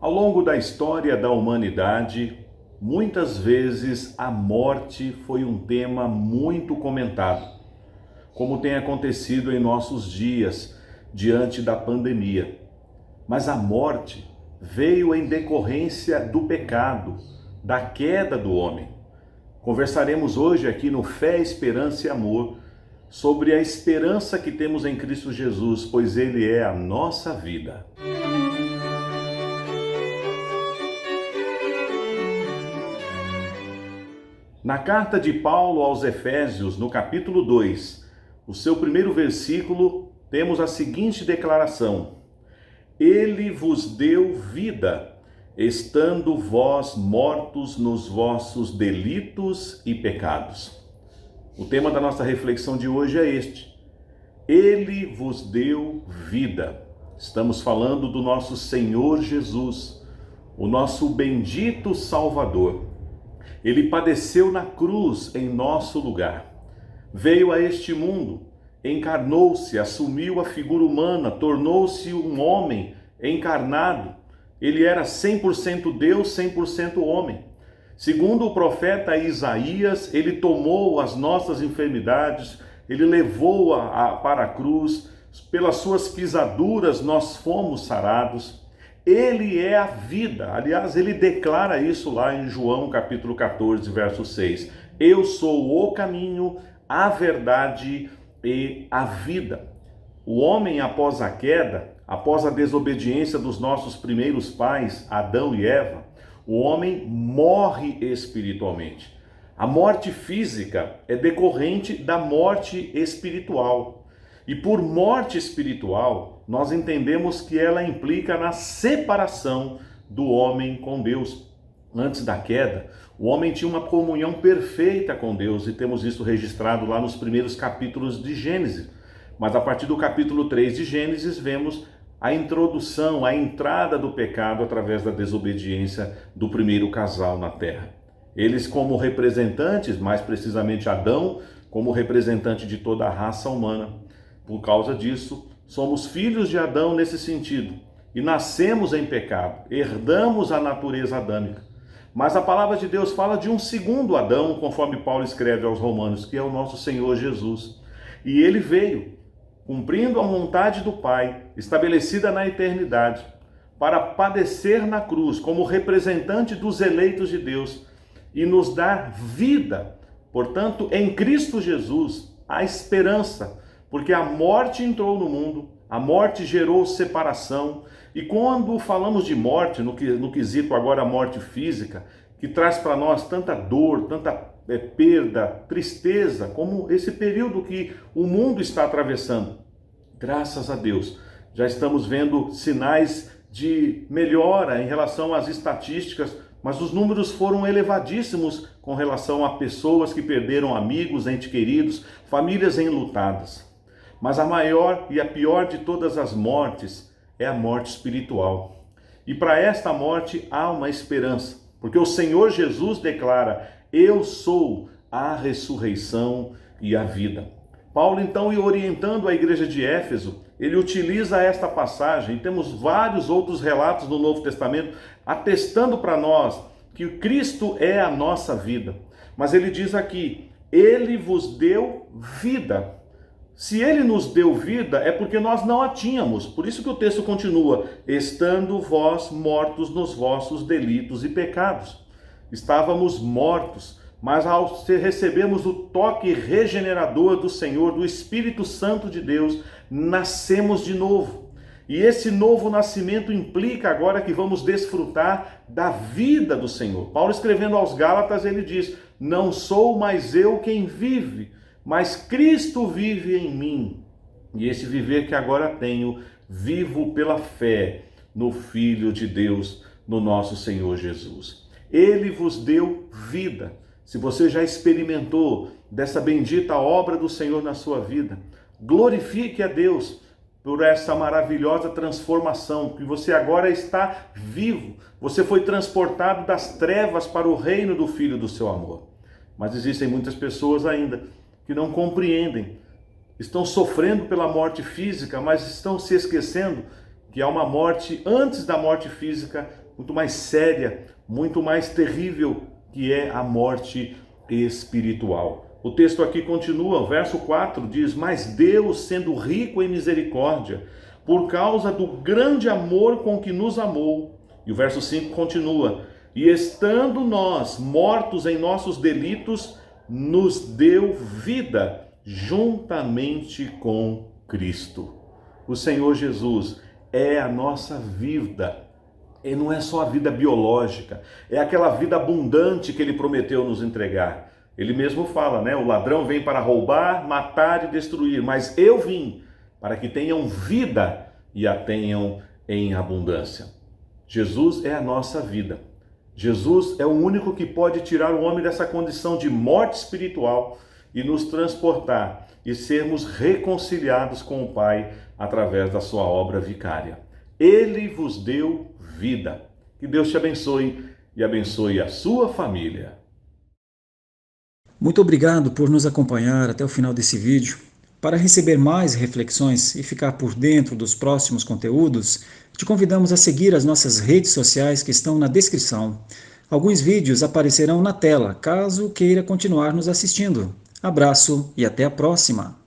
Ao longo da história da humanidade, muitas vezes a morte foi um tema muito comentado, como tem acontecido em nossos dias diante da pandemia. Mas a morte veio em decorrência do pecado, da queda do homem. Conversaremos hoje aqui no Fé, Esperança e Amor sobre a esperança que temos em Cristo Jesus, pois Ele é a nossa vida. Na carta de Paulo aos Efésios, no capítulo 2, o seu primeiro versículo, temos a seguinte declaração: Ele vos deu vida, estando vós mortos nos vossos delitos e pecados. O tema da nossa reflexão de hoje é este: Ele vos deu vida. Estamos falando do nosso Senhor Jesus, o nosso bendito Salvador. Ele padeceu na cruz em nosso lugar. Veio a este mundo, encarnou-se, assumiu a figura humana, tornou-se um homem encarnado. Ele era 100% Deus, 100% homem. Segundo o profeta Isaías, ele tomou as nossas enfermidades, ele levou para a cruz, pelas suas pisaduras nós fomos sarados. Ele é a vida. Aliás, ele declara isso lá em João capítulo 14, verso 6. Eu sou o caminho, a verdade e a vida. O homem, após a queda, após a desobediência dos nossos primeiros pais, Adão e Eva, o homem morre espiritualmente. A morte física é decorrente da morte espiritual. E por morte espiritual, nós entendemos que ela implica na separação do homem com Deus. Antes da queda, o homem tinha uma comunhão perfeita com Deus, e temos isso registrado lá nos primeiros capítulos de Gênesis. Mas a partir do capítulo 3 de Gênesis, vemos a introdução, a entrada do pecado através da desobediência do primeiro casal na terra. Eles, como representantes, mais precisamente Adão, como representante de toda a raça humana. Por causa disso, somos filhos de Adão nesse sentido e nascemos em pecado, herdamos a natureza adâmica. Mas a palavra de Deus fala de um segundo Adão, conforme Paulo escreve aos Romanos, que é o nosso Senhor Jesus. E ele veio, cumprindo a vontade do Pai, estabelecida na eternidade, para padecer na cruz como representante dos eleitos de Deus e nos dar vida. Portanto, em Cristo Jesus, há esperança, porque a morte entrou no mundo, a morte gerou separação, e quando falamos de morte, no quesito agora a morte física, que traz para nós tanta dor, tanta perda, tristeza, como esse período que o mundo está atravessando, graças a Deus, já estamos vendo sinais de melhora em relação às estatísticas, mas os números foram elevadíssimos com relação a pessoas que perderam amigos, entes queridos, famílias enlutadas. Mas a maior e a pior de todas as mortes é a morte espiritual. E para esta morte há uma esperança, porque o Senhor Jesus declara: Eu sou a ressurreição e a vida. Paulo, então, orientando a igreja de Éfeso, ele utiliza esta passagem, e temos vários outros relatos no Novo Testamento atestando para nós que Cristo é a nossa vida. Mas ele diz aqui: Ele vos deu vida. Se ele nos deu vida, é porque nós não a tínhamos. Por isso que o texto continua: estando vós mortos nos vossos delitos e pecados. Estávamos mortos, mas ao recebermos o toque regenerador do Senhor, do Espírito Santo de Deus, nascemos de novo. E esse novo nascimento implica agora que vamos desfrutar da vida do Senhor. Paulo, escrevendo aos Gálatas, ele diz: não sou mais eu quem vive, mas Cristo vive em mim. E esse viver que agora tenho, vivo pela fé no Filho de Deus, no nosso Senhor Jesus. Ele vos deu vida. Se você já experimentou dessa bendita obra do Senhor na sua vida, glorifique a Deus por essa maravilhosa transformação, que você agora está vivo. Você foi transportado das trevas para o reino do Filho do seu amor. Mas existem muitas pessoas ainda que não compreendem, estão sofrendo pela morte física, mas estão se esquecendo que há uma morte antes da morte física, muito mais séria, muito mais terrível, que é a morte espiritual. O texto aqui continua, o verso 4 diz: mas Deus, sendo rico em misericórdia, por causa do grande amor com que nos amou. E o verso 5 continua: e estando nós mortos em nossos delitos, nos deu vida juntamente com Cristo. O Senhor Jesus é a nossa vida. E não é só a vida biológica, é aquela vida abundante que Ele prometeu nos entregar. Ele mesmo fala, né? O ladrão vem para roubar, matar e destruir, mas eu vim para que tenham vida e a tenham em abundância. Jesus é a nossa vida. Jesus é o único que pode tirar o homem dessa condição de morte espiritual e nos transportar e sermos reconciliados com o Pai através da sua obra vicária. Ele vos deu vida. Que Deus te abençoe e abençoe a sua família. Muito obrigado por nos acompanhar até o final desse vídeo. Para receber mais reflexões e ficar por dentro dos próximos conteúdos, te convidamos a seguir as nossas redes sociais que estão na descrição. Alguns vídeos aparecerão na tela, caso queira continuar nos assistindo. Abraço e até a próxima!